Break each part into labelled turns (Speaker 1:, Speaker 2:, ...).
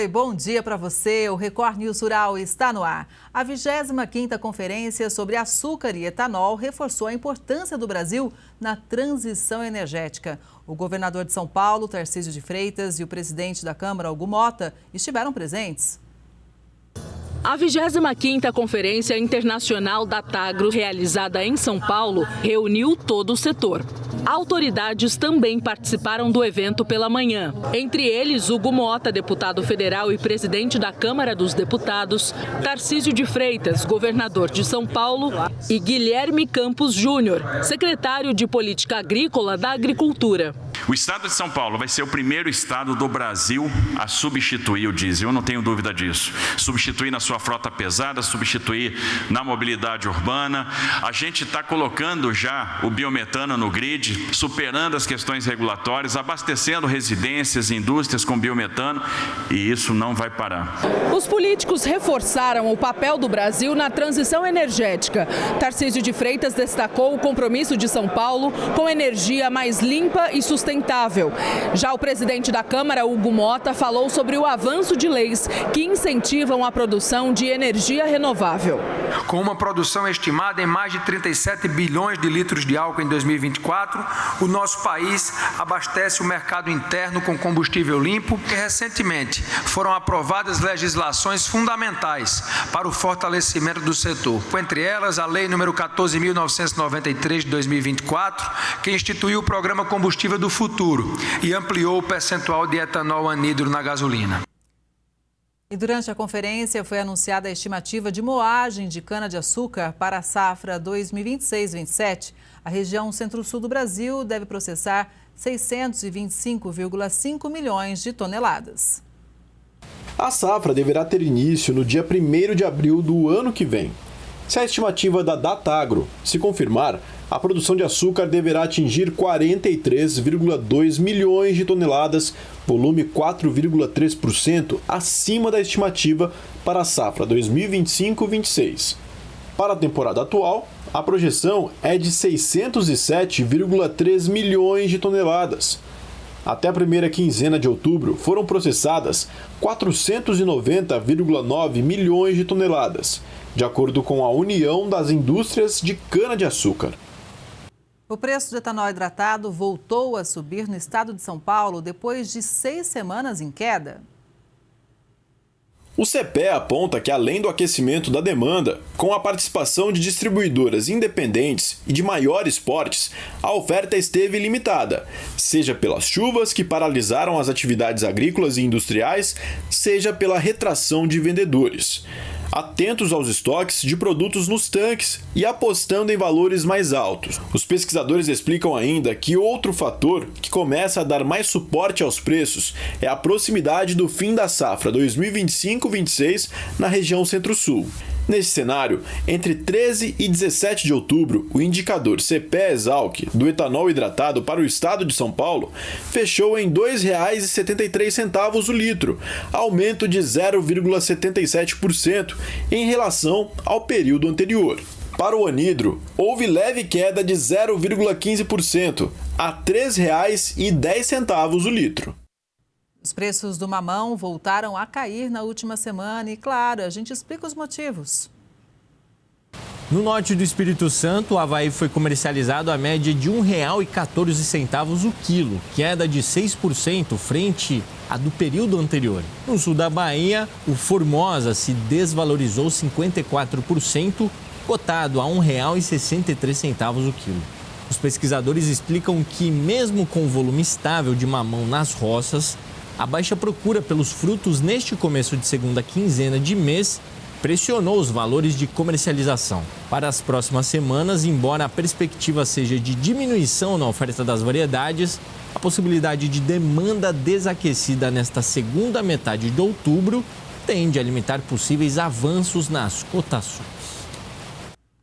Speaker 1: Oi, bom dia para você. O Record News Rural está no ar. A 25ª Conferência sobre Açúcar e Etanol reforçou a importância do Brasil na transição energética. O governador de São Paulo, Tarcísio de Freitas, e o presidente da Câmara, Hugo Motta, estiveram presentes.
Speaker 2: A 25ª Conferência Internacional da Tagro, realizada em São Paulo, reuniu todo o setor. Autoridades também participaram do evento pela manhã. Entre eles, Hugo Motta, deputado federal e presidente da Câmara dos Deputados, Tarcísio de Freitas, governador de São Paulo, e Guilherme Campos Júnior, secretário de Política Agrícola da Agricultura.
Speaker 3: O estado de São Paulo vai ser o primeiro estado do Brasil a substituir o diesel, eu não tenho dúvida disso. Substituir na sua frota pesada, substituir na mobilidade urbana. A gente está colocando já o biometano no grid, superando as questões regulatórias, abastecendo residências e indústrias com biometano, e isso não vai parar.
Speaker 2: Os políticos reforçaram o papel do Brasil na transição energética. Tarcísio de Freitas destacou o compromisso de São Paulo com energia mais limpa e sustentável. Já o presidente da Câmara, Hugo Motta, falou sobre o avanço de leis que incentivam a produção de energia renovável.
Speaker 4: Com uma produção estimada em mais de 37 bilhões de litros de álcool em 2024, o nosso país abastece o mercado interno com combustível limpo e, recentemente, foram aprovadas legislações fundamentais para o fortalecimento do setor. Entre elas, a Lei nº 14.993 de 2024, que instituiu o Programa Combustível do Futuro e ampliou o percentual de etanol anidro na gasolina.
Speaker 1: E durante a conferência foi anunciada a estimativa de moagem de cana-de-açúcar para a safra 2026-27. A região centro-sul do Brasil deve processar 625,5 milhões de toneladas.
Speaker 5: A safra deverá ter início no dia 1º de abril do ano que vem. Se a estimativa da Datagro se confirmar, a produção de açúcar deverá atingir 43,2 milhões de toneladas, volume 4,3% acima da estimativa para a safra 2025-26. Para a temporada atual, a projeção é de 607,3 milhões de toneladas. Até a primeira quinzena de outubro foram processadas 490,9 milhões de toneladas, de acordo com a União das Indústrias de Cana-de-Açúcar.
Speaker 1: O preço do etanol hidratado voltou a subir no estado de São Paulo depois de 6 semanas em queda.
Speaker 5: O CEPE aponta que, além do aquecimento da demanda, com a participação de distribuidoras independentes e de maiores portes, a oferta esteve limitada, seja pelas chuvas que paralisaram as atividades agrícolas e industriais, seja pela retração de vendedores. Atentos aos estoques de produtos nos tanques e apostando em valores mais altos. Os pesquisadores explicam ainda que outro fator que começa a dar mais suporte aos preços é a proximidade do fim da safra 2025-26 na região centro-sul. Nesse cenário, entre 13 e 17 de outubro, o indicador CEPE-Esalq do etanol hidratado para o estado de São Paulo fechou em R$ 2,73 o litro, aumento de 0,77% em relação ao período anterior. Para o anidro, houve leve queda de 0,15% a R$ 3,10 o litro.
Speaker 1: Os preços do mamão voltaram a cair na última semana e, claro, a gente explica os motivos.
Speaker 6: No norte do Espírito Santo, o Avaí foi comercializado a média de R$ 1,14 o quilo, queda de 6% frente à do período anterior. No sul da Bahia, o Formosa se desvalorizou 54%, cotado a R$ 1,63 o quilo. Os pesquisadores explicam que, mesmo com o volume estável de mamão nas roças, a baixa procura pelos frutos neste começo de segunda quinzena de mês pressionou os valores de comercialização. Para as próximas semanas, embora a perspectiva seja de diminuição na oferta das variedades, a possibilidade de demanda desaquecida nesta segunda metade de outubro tende a limitar possíveis avanços nas cotações.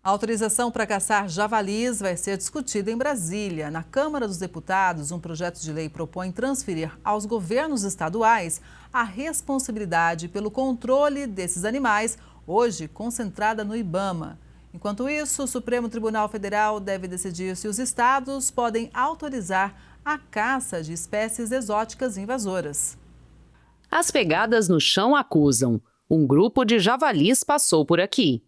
Speaker 1: A autorização para caçar javalis vai ser discutida em Brasília. Na Câmara dos Deputados, um projeto de lei propõe transferir aos governos estaduais a responsabilidade pelo controle desses animais, hoje concentrada no IBAMA. Enquanto isso, o Supremo Tribunal Federal deve decidir se os estados podem autorizar a caça de espécies exóticas invasoras.
Speaker 7: As pegadas no chão acusam. Um grupo de javalis passou por aqui.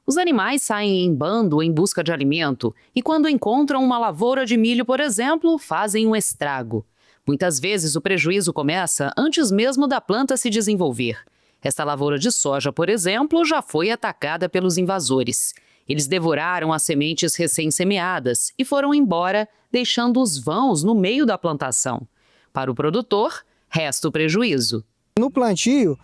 Speaker 7: Os animais saem em bando em busca de alimento e, quando encontram uma lavoura de milho, por exemplo, fazem um estrago. Muitas vezes o prejuízo começa antes mesmo da planta se desenvolver. Esta lavoura de soja, por exemplo, já foi atacada pelos invasores. Eles devoraram as sementes recém-semeadas e foram embora, deixando os vãos no meio da plantação. Para o produtor, resta o prejuízo.
Speaker 8: No plantio,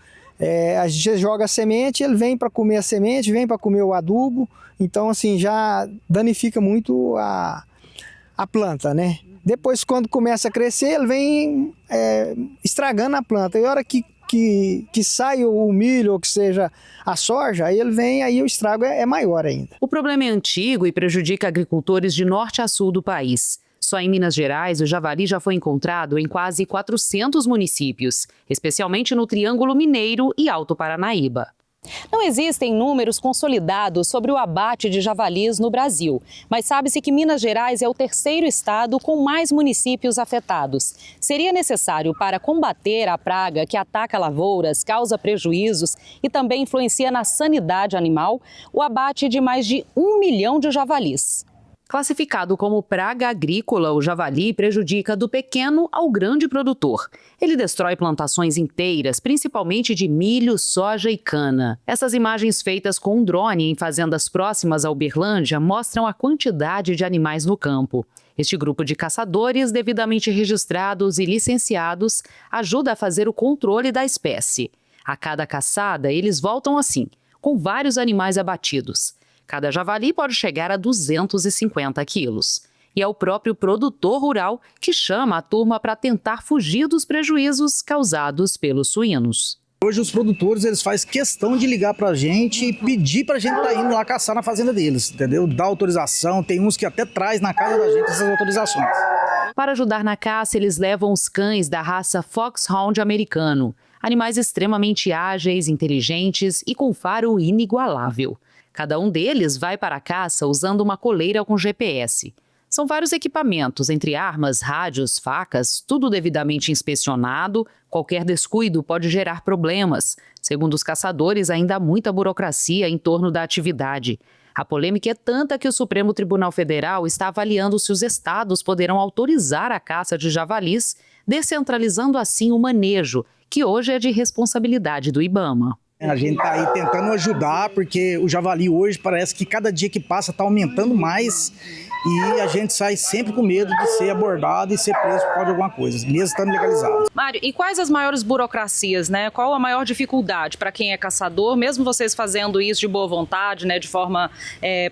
Speaker 8: a gente joga a semente, ele vem para comer a semente, vem para comer o adubo, então assim já danifica muito a planta, né? Depois, quando começa a crescer, ele vem estragando a planta. E a hora que sai o milho, ou que seja a soja, aí ele vem, aí o estrago é maior ainda.
Speaker 7: O problema é antigo e prejudica agricultores de norte a sul do país. Só em Minas Gerais, o javali já foi encontrado em quase 400 municípios, especialmente no Triângulo Mineiro e Alto Paranaíba.
Speaker 9: Não existem números consolidados sobre o abate de javalis no Brasil, mas sabe-se que Minas Gerais é o terceiro estado com mais municípios afetados. Seria necessário, para combater a praga que ataca lavouras, causa prejuízos e também influencia na sanidade animal, o abate de mais de 1 milhão de javalis.
Speaker 7: Classificado como praga agrícola, o javali prejudica do pequeno ao grande produtor. Ele destrói plantações inteiras, principalmente de milho, soja e cana. Essas imagens feitas com um drone em fazendas próximas a Uberlândia mostram a quantidade de animais no campo. Este grupo de caçadores, devidamente registrados e licenciados, ajuda a fazer o controle da espécie. A cada caçada, eles voltam assim, com vários animais abatidos. Cada javali pode chegar a 250 quilos. E é o próprio produtor rural que chama a turma para tentar fugir dos prejuízos causados pelos suínos.
Speaker 10: Hoje os produtores eles fazem questão de ligar para a gente e pedir para a gente estar indo lá caçar na fazenda deles, entendeu? Dar autorização, tem uns que até traz na casa da gente essas autorizações.
Speaker 7: Para ajudar na caça, eles levam os cães da raça Foxhound americano. Animais extremamente ágeis, inteligentes e com faro inigualável. Cada um deles vai para a caça usando uma coleira com GPS. São vários equipamentos, entre armas, rádios, facas, tudo devidamente inspecionado. Qualquer descuido pode gerar problemas. Segundo os caçadores, ainda há muita burocracia em torno da atividade. A polêmica é tanta que o Supremo Tribunal Federal está avaliando se os estados poderão autorizar a caça de javalis, descentralizando assim o manejo, que hoje é de responsabilidade do IBAMA.
Speaker 10: A gente está aí tentando ajudar, porque o javali hoje parece que cada dia que passa está aumentando mais e a gente sai sempre com medo de ser abordado e ser preso por causa de alguma coisa, mesmo estando legalizado.
Speaker 9: Mário, e quais as maiores burocracias, né? Qual a maior dificuldade para quem é caçador, mesmo vocês fazendo isso de boa vontade, né? De forma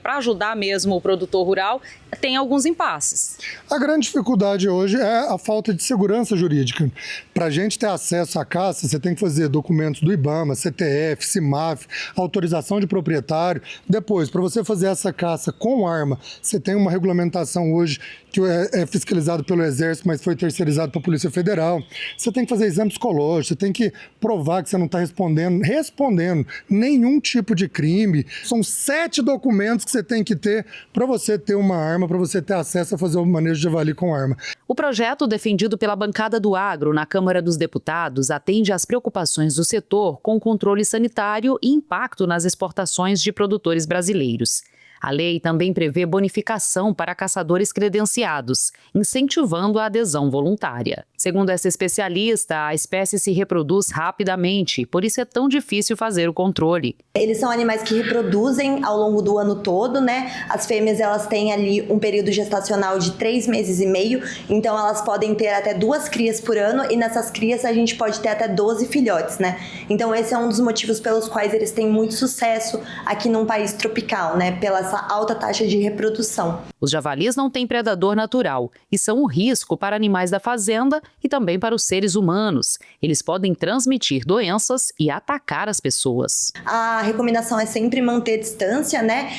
Speaker 9: para ajudar mesmo o produtor rural, tem alguns impasses.
Speaker 11: A grande dificuldade hoje é a falta de segurança jurídica. Para a gente ter acesso à caça, você tem que fazer documentos do IBAMA, CTF, CIMAF, autorização de proprietário. Depois, para você fazer essa caça com arma, você tem uma regulamentação hoje que é fiscalizado pelo Exército, mas foi terceirizado para a Polícia Federal. Você tem que fazer exame psicológico, você tem que provar que você não está respondendo nenhum tipo de crime. São 7 documentos que você tem que ter para você ter uma arma, para você ter acesso a fazer o manejo de javali com arma.
Speaker 7: O projeto, defendido pela bancada do agro na Câmara dos Deputados, atende às preocupações do setor com o controle sanitário e impacto nas exportações de produtores brasileiros. A lei também prevê bonificação para caçadores credenciados, incentivando a adesão voluntária. Segundo essa especialista, a espécie se reproduz rapidamente, por isso é tão difícil fazer o controle.
Speaker 12: Eles são animais que reproduzem ao longo do ano todo, né? As fêmeas, elas têm ali um período gestacional de 3 meses e meio, então elas podem ter até 2 crias por ano e nessas crias a gente pode ter até 12 filhotes, né? Então esse é um dos motivos pelos quais eles têm muito sucesso aqui num país tropical, né? Pela essa alta taxa de reprodução.
Speaker 7: Os javalis não têm predador natural e são um risco para animais da fazenda e também para os seres humanos. Eles podem transmitir doenças e atacar as pessoas.
Speaker 12: A recomendação é sempre manter distância, né?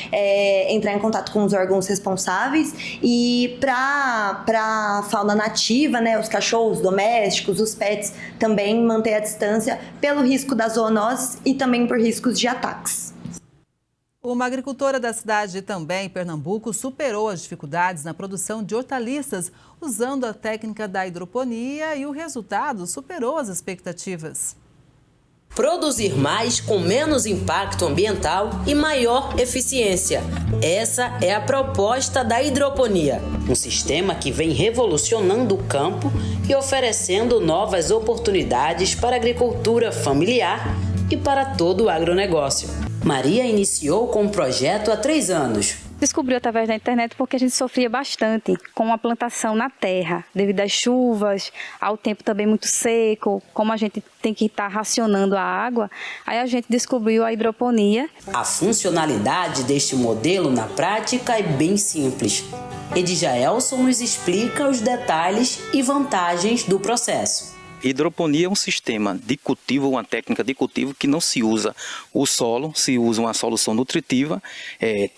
Speaker 12: Entrar em contato com os órgãos responsáveis e para a fauna nativa, né? Os cachorros domésticos, os pets, também manter a distância pelo risco das zoonoses e também por riscos de ataques.
Speaker 1: Uma agricultora da cidade de Itambé, em Pernambuco, superou as dificuldades na produção de hortaliças usando a técnica da hidroponia e o resultado superou as expectativas.
Speaker 13: Produzir mais com menos impacto ambiental e maior eficiência. Essa é a proposta da hidroponia, um sistema que vem revolucionando o campo e oferecendo novas oportunidades para a agricultura familiar e para todo o agronegócio. Maria iniciou com o projeto há 3 anos.
Speaker 14: Descobriu através da internet porque a gente sofria bastante com a plantação na terra, devido às chuvas, ao tempo também muito seco, como a gente tem que estar racionando a água, aí a gente descobriu a hidroponia.
Speaker 13: A funcionalidade deste modelo na prática é bem simples. Edjaelson nos explica os detalhes e vantagens do processo.
Speaker 15: Hidroponia é um sistema de cultivo, uma técnica de cultivo que não se usa o solo, se usa uma solução nutritiva,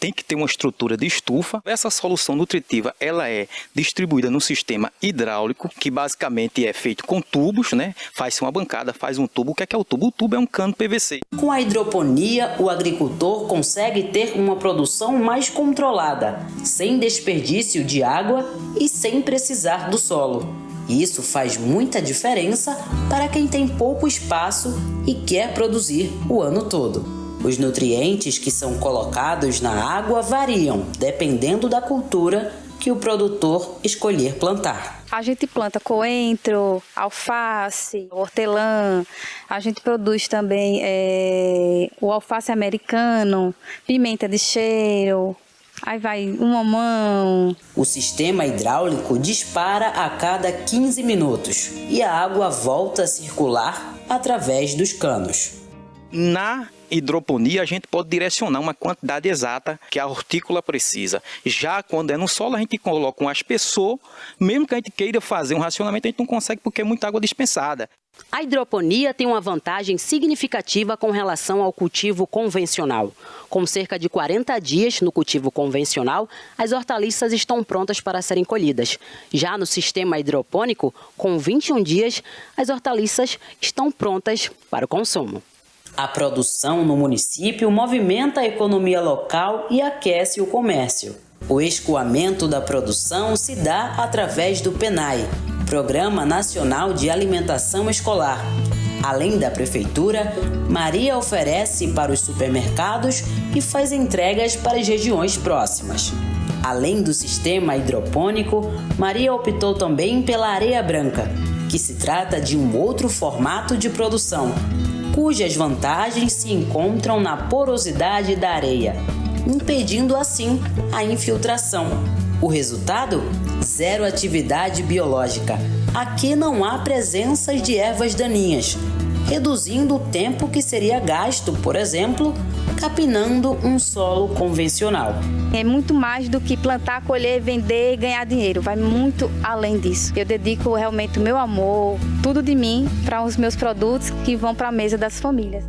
Speaker 15: tem que ter uma estrutura de estufa. Essa solução nutritiva ela é distribuída no sistema hidráulico, que basicamente é feito com tubos, né? Faz-se uma bancada, faz um tubo. O que é o tubo? O tubo é um cano PVC.
Speaker 13: Com a hidroponia, o agricultor consegue ter uma produção mais controlada, sem desperdício de água e sem precisar do solo. Isso faz muita diferença para quem tem pouco espaço e quer produzir o ano todo. Os nutrientes que são colocados na água variam, dependendo da cultura que o produtor escolher plantar.
Speaker 14: A gente planta coentro, alface, hortelã, a gente produz também o alface americano, pimenta de cheiro. Aí vai um mamão.
Speaker 13: O sistema hidráulico dispara a cada 15 minutos e a água volta a circular através dos canos.
Speaker 15: Na hidroponia, a gente pode direcionar uma quantidade exata que a hortícola precisa. Já quando é no solo, a gente coloca um aspersor. Mesmo que a gente queira fazer um racionamento, a gente não consegue porque é muita água dispensada.
Speaker 7: A hidroponia tem uma vantagem significativa com relação ao cultivo convencional. Com cerca de 40 dias no cultivo convencional, as hortaliças estão prontas para serem colhidas. Já no sistema hidropônico, com 21 dias, as hortaliças estão prontas para o consumo.
Speaker 13: A produção no município movimenta a economia local e aquece o comércio. O escoamento da produção se dá através do PNAE, Programa Nacional de Alimentação Escolar. Além da prefeitura, Maria oferece para os supermercados e faz entregas para as regiões próximas. Além do sistema hidropônico, Maria optou também pela areia branca, que se trata de um outro formato de produção, cujas vantagens se encontram na porosidade da areia, impedindo assim a infiltração. O resultado? Zero atividade biológica. Aqui não há presença de ervas daninhas, reduzindo o tempo que seria gasto, por exemplo, capinando um solo convencional.
Speaker 14: É muito mais do que plantar, colher, vender e ganhar dinheiro. Vai muito além disso. Eu dedico realmente o meu amor, tudo de mim, para os meus produtos que vão para a mesa das famílias.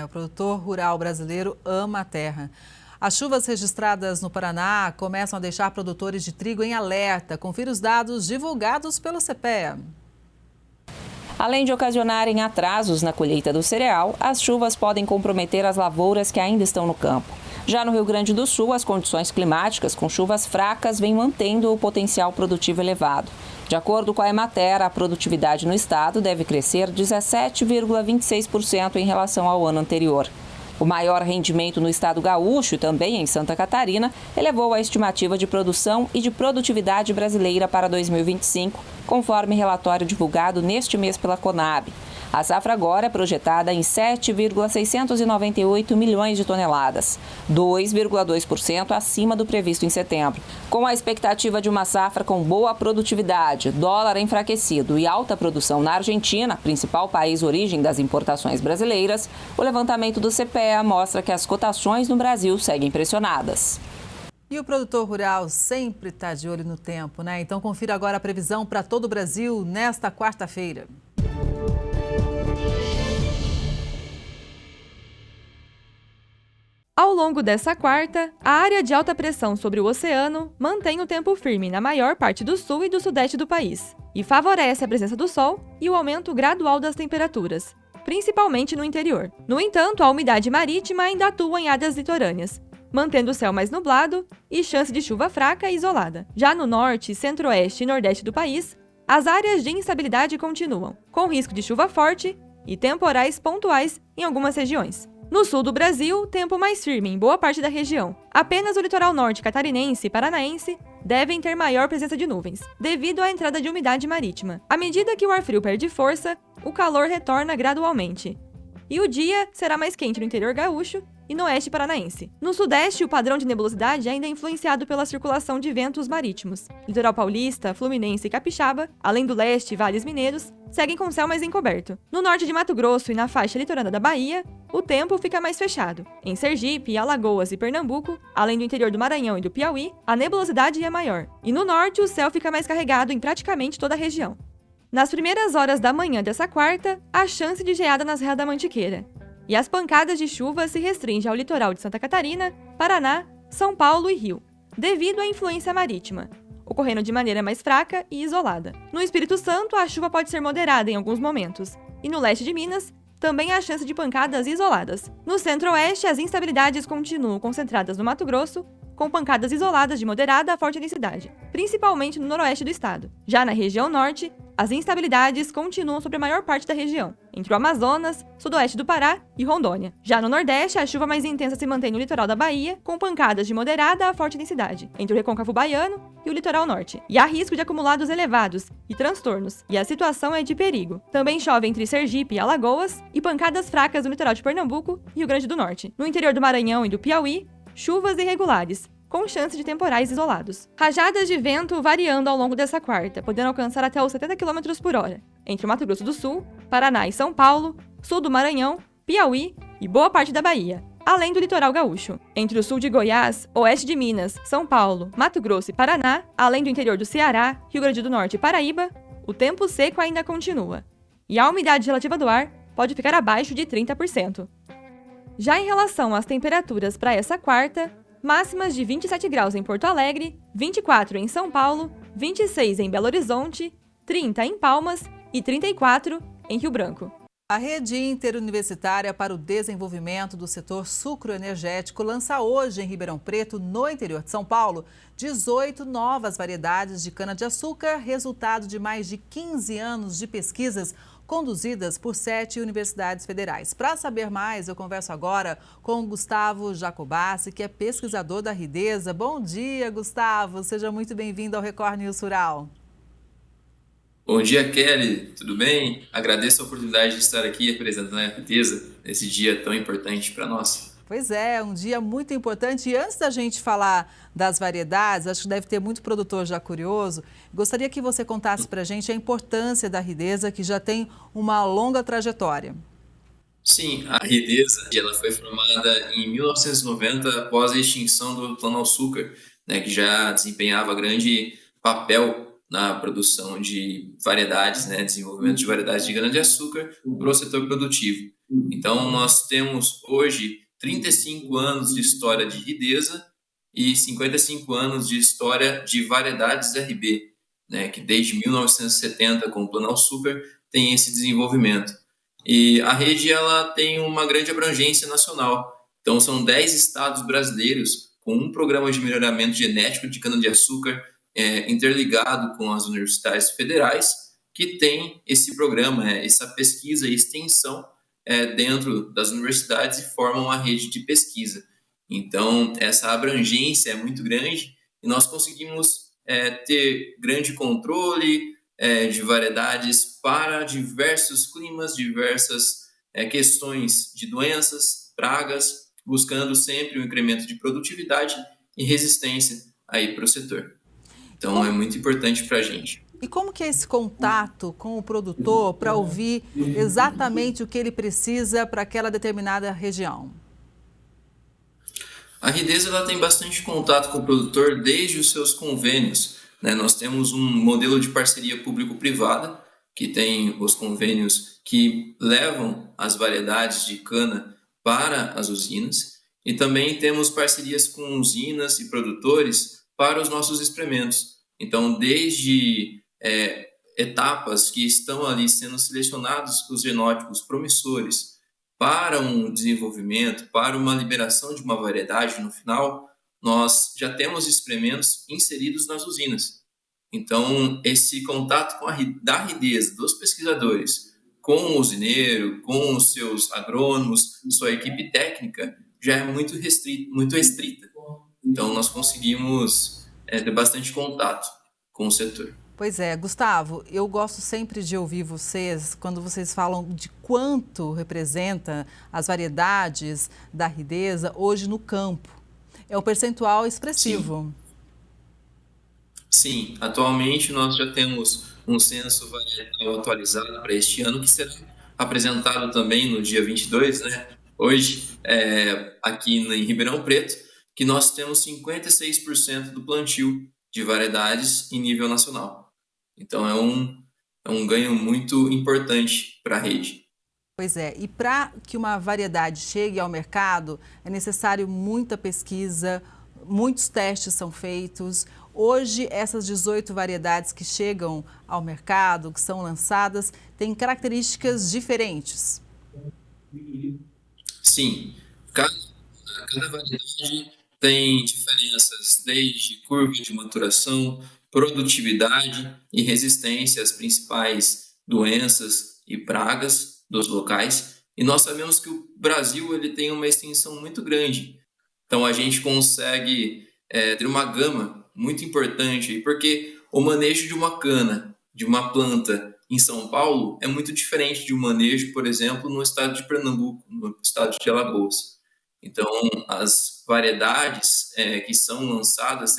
Speaker 1: O produtor rural brasileiro ama a terra. As chuvas registradas no Paraná começam a deixar produtores de trigo em alerta. Confira os dados divulgados pelo CPEA.
Speaker 16: Além de ocasionarem atrasos na colheita do cereal, as chuvas podem comprometer as lavouras que ainda estão no campo. Já no Rio Grande do Sul, as condições climáticas com chuvas fracas vêm mantendo o potencial produtivo elevado. De acordo com a Emater, a produtividade no estado deve crescer 17,26% em relação ao ano anterior. O maior rendimento no estado gaúcho e também em Santa Catarina elevou a estimativa de produção e de produtividade brasileira para 2025, conforme relatório divulgado neste mês pela Conab. A safra agora é projetada em 7,698 milhões de toneladas, 2,2% acima do previsto em setembro. Com a expectativa de uma safra com boa produtividade, dólar enfraquecido e alta produção na Argentina, principal país origem das importações brasileiras, o levantamento do CPEA mostra que as cotações no Brasil seguem pressionadas.
Speaker 1: E o produtor rural sempre está de olho no tempo, né? Então confira agora a previsão para todo o Brasil nesta quarta-feira.
Speaker 17: Ao longo dessa quarta, a área de alta pressão sobre o oceano mantém o tempo firme na maior parte do sul e do sudeste do país e favorece a presença do sol e o aumento gradual das temperaturas, principalmente no interior. No entanto, a umidade marítima ainda atua em áreas litorâneas, mantendo o céu mais nublado e chance de chuva fraca e isolada. Já no norte, centro-oeste e nordeste do país, as áreas de instabilidade continuam, com risco de chuva forte e temporais pontuais em algumas regiões. No sul do Brasil, tempo mais firme em boa parte da região. Apenas o litoral norte catarinense e paranaense devem ter maior presença de nuvens, devido à entrada de umidade marítima. À medida que o ar frio perde força, o calor retorna gradualmente. E o dia será mais quente no interior gaúcho e no oeste paranaense. No sudeste, o padrão de nebulosidade ainda é influenciado pela circulação de ventos marítimos. Litoral paulista, fluminense e capixaba, além do leste e vales mineiros, seguem com céu mais encoberto. No norte de Mato Grosso e na faixa litorânea da Bahia, o tempo fica mais fechado. Em Sergipe, Alagoas e Pernambuco, além do interior do Maranhão e do Piauí, a nebulosidade é maior. E no norte, o céu fica mais carregado em praticamente toda a região. Nas primeiras horas da manhã dessa quarta, há chance de geada nas Serras da Mantiqueira. E as pancadas de chuva se restringem ao litoral de Santa Catarina, Paraná, São Paulo e Rio, devido à influência marítima, ocorrendo de maneira mais fraca e isolada. No Espírito Santo, a chuva pode ser moderada em alguns momentos, e no leste de Minas, também há chance de pancadas isoladas. No centro-oeste, as instabilidades continuam concentradas no Mato Grosso, com pancadas isoladas de moderada a forte intensidade, principalmente no noroeste do estado. Já na região norte, as instabilidades continuam sobre a maior parte da região, entre o Amazonas, sudoeste do Pará e Rondônia. Já no nordeste, a chuva mais intensa se mantém no litoral da Bahia, com pancadas de moderada a forte intensidade, entre o recôncavo baiano e o litoral norte. E há risco de acumulados elevados e transtornos, e a situação é de perigo. Também chove entre Sergipe e Alagoas, e pancadas fracas no litoral de Pernambuco e Rio Grande do Norte. No interior do Maranhão e do Piauí, chuvas irregulares, com chance de temporais isolados. Rajadas de vento variando ao longo dessa quarta, podendo alcançar até os 70 km por hora, entre o Mato Grosso do Sul, Paraná e São Paulo, sul do Maranhão, Piauí e boa parte da Bahia, além do litoral gaúcho. Entre o sul de Goiás, oeste de Minas, São Paulo, Mato Grosso e Paraná, além do interior do Ceará, Rio Grande do Norte e Paraíba, o tempo seco ainda continua. E a umidade relativa do ar pode ficar abaixo de 30%. Já em relação às temperaturas para essa quarta, máximas de 27 graus em Porto Alegre, 24 em São Paulo, 26 em Belo Horizonte, 30 em Palmas e 34 em Rio Branco.
Speaker 1: A Rede Interuniversitária para o Desenvolvimento do Setor Sucroenergético lança hoje em Ribeirão Preto, no interior de São Paulo, 18 novas variedades de cana-de-açúcar, resultado de mais de 15 anos de pesquisas conduzidas por 7 universidades federais. Para saber mais, eu converso agora com Gustavo Jacobassi, que é pesquisador da Ridesa. Bom dia, Gustavo. Seja muito bem-vindo ao Record News Rural.
Speaker 18: Bom dia, Kelly. Tudo bem? Agradeço a oportunidade de estar aqui apresentando a Ridesa nesse dia tão importante para nós.
Speaker 1: Pois é, um dia muito importante. E antes da gente falar das variedades, acho que deve ter muito produtor já curioso, gostaria que você contasse para a gente a importância da Ridesa, que já tem uma longa trajetória.
Speaker 18: Sim, a Ridesa ela foi formada em 1990 após a extinção do Plano Açúcar, né, que já desempenhava grande papel na produção de variedades, né, desenvolvimento de variedades de cana-de-açúcar para o setor produtivo. Então, nós temos hoje 35 anos de história de Ridesa e 55 anos de história de variedades RB, né, que desde 1970, com o Plano Açúcar, tem esse desenvolvimento. E a rede ela tem uma grande abrangência nacional. Então, são 10 estados brasileiros com um programa de melhoramento genético de cana-de-açúcar interligado com as universidades federais, que tem esse programa, essa pesquisa e extensão dentro das universidades e formam uma rede de pesquisa. Então, essa abrangência é muito grande e nós conseguimos ter grande controle de variedades para diversos climas, diversas questões de doenças, pragas, buscando sempre um incremento de produtividade e resistência aí para o setor. Então, é muito importante para a gente.
Speaker 1: E como que é esse contato com o produtor para ouvir exatamente o que ele precisa para aquela determinada região?
Speaker 18: A Ridesa ela tem bastante contato com o produtor desde os seus convênios, né? Nós temos um modelo de parceria público-privada, que tem os convênios que levam as variedades de cana para as usinas, e também temos parcerias com usinas e produtores para os nossos experimentos. Então, desde etapas que estão ali sendo selecionados os genótipos promissores para um desenvolvimento, para uma liberação de uma variedade no final, nós já temos experimentos inseridos nas usinas. Então, esse contato da Ridesa, dos pesquisadores, com o usineiro, com os seus agrônomos, sua equipe técnica, já é muito restrita. Então, nós conseguimos ter bastante contato com o setor.
Speaker 1: Pois é, Gustavo, eu gosto sempre de ouvir vocês quando vocês falam de quanto representa as variedades da Ridesa hoje no campo. É um percentual expressivo.
Speaker 18: Sim, atualmente nós já temos um censo varietal atualizado para este ano, que será apresentado também no dia 22, né? Hoje, aqui em Ribeirão Preto, que nós temos 56% do plantio de variedades em nível nacional. Então, é um ganho muito importante para a rede.
Speaker 1: Pois é, e para que uma variedade chegue ao mercado, é necessário muita pesquisa, muitos testes são feitos. Hoje, essas 18 variedades que chegam ao mercado, que são lançadas, têm características diferentes.
Speaker 18: Sim, cada variedade tem diferenças desde curva de maturação, produtividade e resistência às principais doenças e pragas dos locais. E nós sabemos que o Brasil ele tem uma extensão muito grande. Então, a gente consegue ter uma gama muito importante, porque o manejo de uma cana, de uma planta em São Paulo, é muito diferente de um manejo, por exemplo, no estado de Pernambuco, no estado de Alagoas. Então, as variedades que serão lançadas,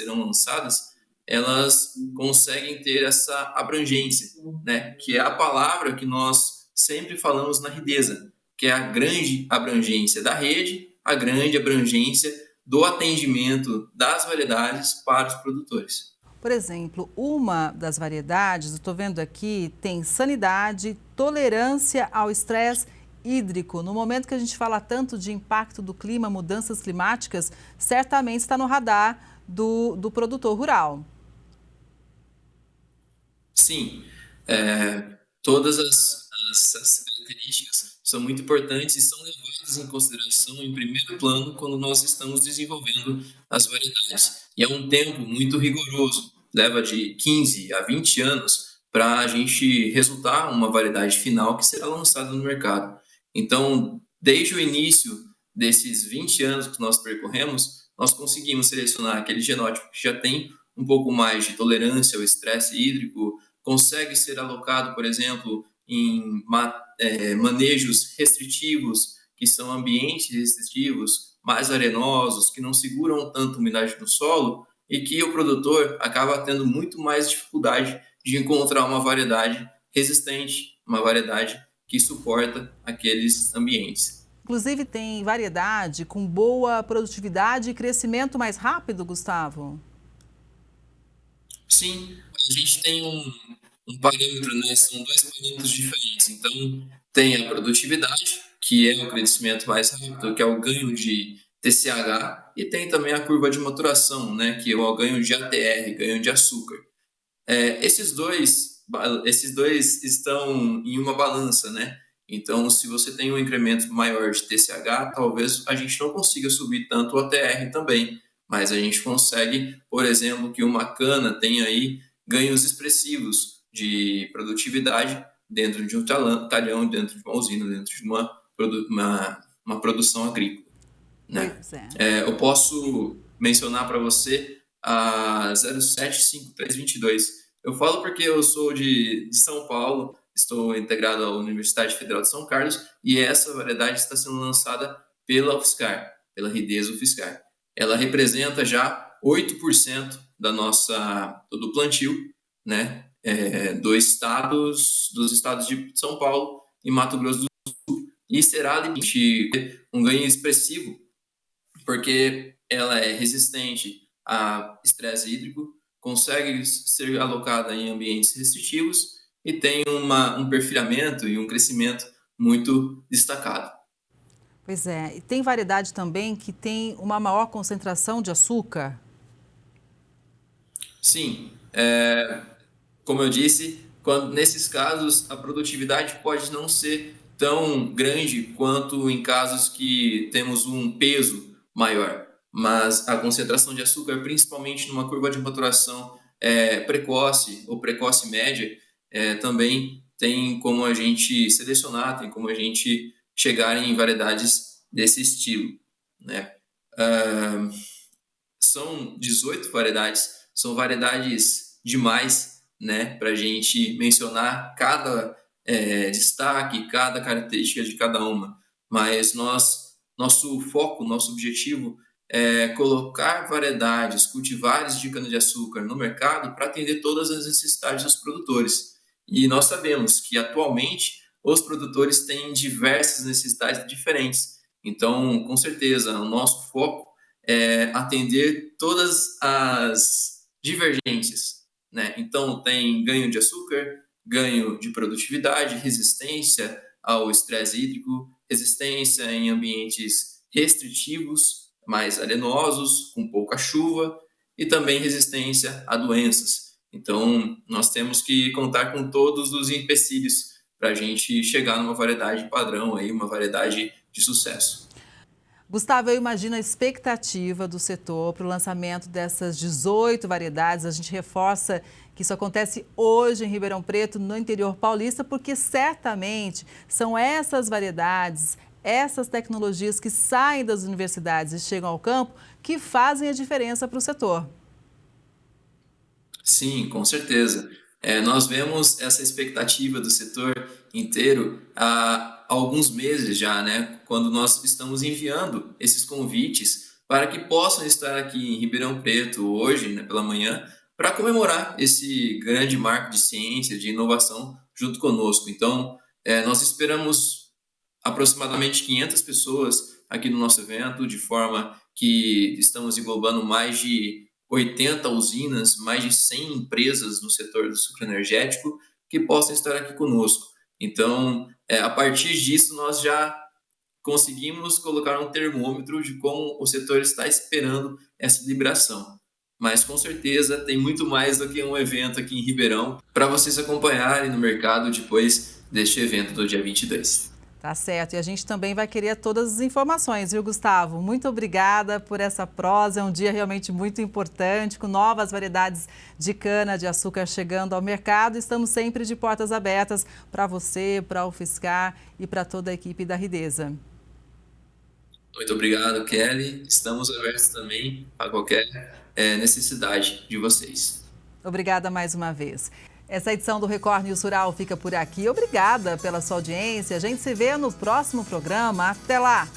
Speaker 18: elas conseguem ter essa abrangência, né? Que é a palavra que nós sempre falamos na Ridesa, que é a grande abrangência da rede, a grande abrangência do atendimento das variedades para os produtores.
Speaker 1: Por exemplo, uma das variedades, eu estou vendo aqui, tem sanidade, tolerância ao estresse hídrico. No momento que a gente fala tanto de impacto do clima, mudanças climáticas, certamente está no radar do produtor rural.
Speaker 18: Sim, todas essas características são muito importantes e são levadas em consideração em primeiro plano quando nós estamos desenvolvendo as variedades. E é um tempo muito rigoroso, leva de 15 a 20 anos para a gente resultar uma variedade final que será lançada no mercado. Então, desde o início desses 20 anos que nós percorremos, nós conseguimos selecionar aquele genótipo que já tem um pouco mais de tolerância ao estresse hídrico, consegue ser alocado, por exemplo, em manejos restritivos, que são ambientes restritivos, mais arenosos, que não seguram tanto umidade no solo e que o produtor acaba tendo muito mais dificuldade de encontrar uma variedade resistente, uma variedade que suporta aqueles ambientes.
Speaker 1: Inclusive, tem variedade com boa produtividade e crescimento mais rápido, Gustavo?
Speaker 18: Sim, a gente tem um parâmetro, né? São dois parâmetros diferentes. Então, tem a produtividade, que é o crescimento mais rápido, que é o ganho de TCH, e tem também a curva de maturação, né? Que é o ganho de ATR, ganho de açúcar. Esses dois estão em uma balança, né? Então, se você tem um incremento maior de TCH, talvez a gente não consiga subir tanto o ATR também, mas a gente consegue, por exemplo, que uma cana tenha aí ganhos expressivos de produtividade dentro de um talhão, dentro de uma usina, dentro de uma produção agrícola, né? Eu posso mencionar para você a 075322. Eu falo porque eu sou de São Paulo, estou integrado à Universidade Federal de São Carlos, e essa variedade está sendo lançada pela UFSCar, pela Ridesa UFSCar. Ela representa já 8% do plantio, né, dos estados de São Paulo e Mato Grosso do Sul. E será um ganho expressivo, porque ela é resistente a estresse hídrico, consegue ser alocada em ambientes restritivos e tem um perfilhamento e um crescimento muito destacado.
Speaker 1: Pois é, e tem variedade também que tem uma maior concentração de açúcar?
Speaker 18: Sim, como eu disse, nesses casos a produtividade pode não ser tão grande quanto em casos que temos um peso maior, mas a concentração de açúcar, principalmente numa curva de maturação precoce ou precoce média, também tem como a gente selecionar, tem como a gente chegar em variedades desse estilo, né? São 18 variedades, são variedades demais, né, para a gente mencionar cada destaque, cada característica de cada uma, mas nosso foco, nosso objetivo é colocar variedades, cultivares de cana-de-açúcar no mercado para atender todas as necessidades dos produtores. E nós sabemos que, atualmente, os produtores têm diversas necessidades diferentes. Então, com certeza, o nosso foco é atender todas as divergências, né? Então, tem ganho de açúcar, ganho de produtividade, resistência ao estresse hídrico, resistência em ambientes restritivos, mais arenosos, com pouca chuva, e também resistência a doenças. Então, nós temos que contar com todos os empecilhos para a gente chegar numa variedade padrão, aí, uma variedade de sucesso.
Speaker 1: Gustavo, eu imagino a expectativa do setor para o lançamento dessas 18 variedades. A gente reforça que isso acontece hoje em Ribeirão Preto, no interior paulista, porque certamente são essas variedades, essas tecnologias que saem das universidades e chegam ao campo que fazem a diferença para o setor.
Speaker 18: Sim, com certeza. Nós vemos essa expectativa do setor inteiro há alguns meses já, né? Quando nós estamos enviando esses convites para que possam estar aqui em Ribeirão Preto hoje, né, pela manhã, para comemorar esse grande marco de ciência, de inovação junto conosco. Então, nós esperamos aproximadamente 500 pessoas aqui no nosso evento, de forma que estamos englobando mais de 80 usinas, mais de 100 empresas no setor do sucro energético que possam estar aqui conosco. Então, a partir disso, nós já conseguimos colocar um termômetro de como o setor está esperando essa liberação. Mas, com certeza, tem muito mais do que um evento aqui em Ribeirão para vocês acompanharem no mercado depois deste evento do dia 22.
Speaker 1: Tá certo, e a gente também vai querer todas as informações, viu, Gustavo? Muito obrigada por essa prosa, é um dia realmente muito importante, com novas variedades de cana-de-açúcar chegando ao mercado. Estamos sempre de portas abertas para você, para o UFSCar e para toda a equipe da Ridesa.
Speaker 18: Muito obrigado, Kelly. Estamos abertos também a qualquer necessidade de vocês.
Speaker 1: Obrigada mais uma vez. Essa edição do Record News Rural fica por aqui. Obrigada pela sua audiência. A gente se vê no próximo programa. Até lá!